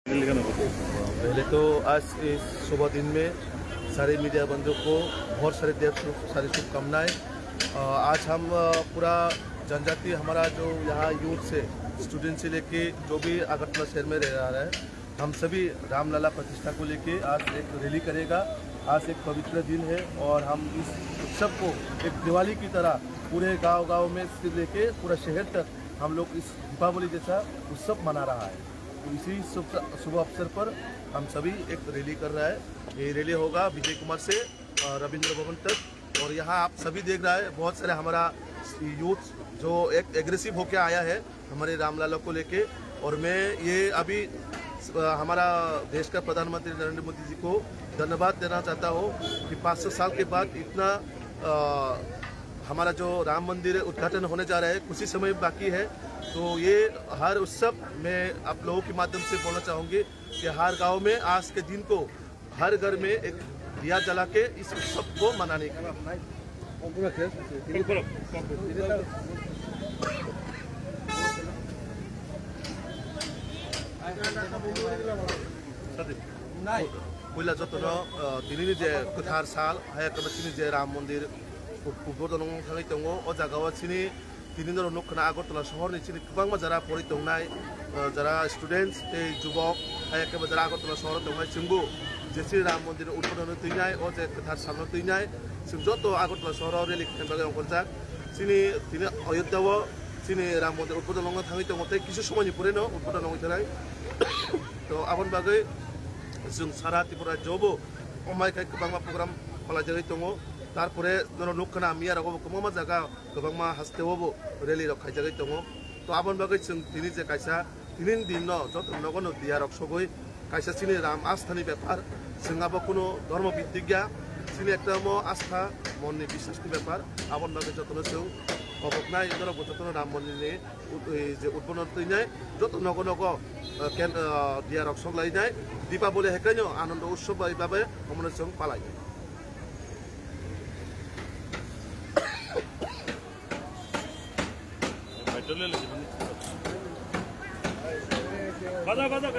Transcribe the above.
पहले तो आज इस शुभ दिन में सारे मीडिया बंधुओं को बहुत सारी शुभकामनाएं। आज हम पूरा जनजाति हमारा जो यहाँ यूथ से स्टूडेंट से लेके जो भी अगरतला शहर में रह रहा है, हम सभी रामलला प्रतिष्ठा को लेके आज एक रैली करेगा। आज एक पवित्र दिन है और हम इस उत्सव को एक दिवाली की तरह पूरे गांव में से लेके पूरा शहर तक हम लोग इस दीपावली जैसा उत्सव मना रहा है। तो इसी शुभ अवसर पर हम सभी एक रैली कर रहा है। ये रैली होगा विजय कुमार से रविंद्र भवन तक। और यहाँ आप सभी देख रहा है बहुत सारे हमारा यूथ जो एक एग्रेसिव होके आया है हमारे रामलला को लेके। और मैं ये अभी हमारा देश का प्रधानमंत्री नरेंद्र मोदी जी को धन्यवाद देना चाहता हूँ कि 500 साल के बाद इतना हमारा जो राम मंदिर उद्घाटन होने जा रहा है, कुछ ही समय बाकी है। तो ये हर उत्सव में आप लोगों के माध्यम से बोलना चाहूँगी कि हर गांव में आज के दिन को हर घर में एक दिया जला के इस उत्सव को मनाने का पहला जतन दिनैनि जे गोथार साल हायाकबासिनि जे राम मंदिर उद्बोधन थांनाय दङ अ जायगायाव सिनि दिनैनि नखना आगरतला सहरनि सिनि गोबां जारा फरायदोंनाय जारा स्टुडेन्ट्स ते जुबक हायाकबा जारा आगरतला सहराव दंनाय जोंबो जेसि राम मंदिर उद्बोधन तैनाय अ जे गोथार साल तैनाय जों जत आगरतला सहराव रेलि खालामबाय अंकलजाक सिनि दिनै अयोध्याव सिनि राम मंदिर उद्बोधन थांनाय दङ तै किछु समयनि पुरेनो उद्बोधन थांनाय तो आबन बागै जों सारा त्रिपुरा जबो अमायखाय गोबां प्रोग्राम खालामजानाय दङ। तारपरे नखना मियारावबो गोबां जायगा गोबां हास्टेवावबो रेलि खायजानाय दङ। तो आबन बागै जों दिनै जे कायसा दिनैनि दिन जत नगन दिया रक्षगै कायसा सिनि राम आस्थानि बेपार जोंहाबो कोनो धर्म भित्तिक गैया सिनि एकदम आस्था मननि बिश्वासनि बेपार। आबन बागै जतन जों अबकनाय जतन राम मन्दिरनि जे उद्बोधन तैनाय जत नग दिया रक्षक लायनाय दीपावली हेखायनो आनंद उत्सव भावे हमने जों पालायो। बाजा बाजा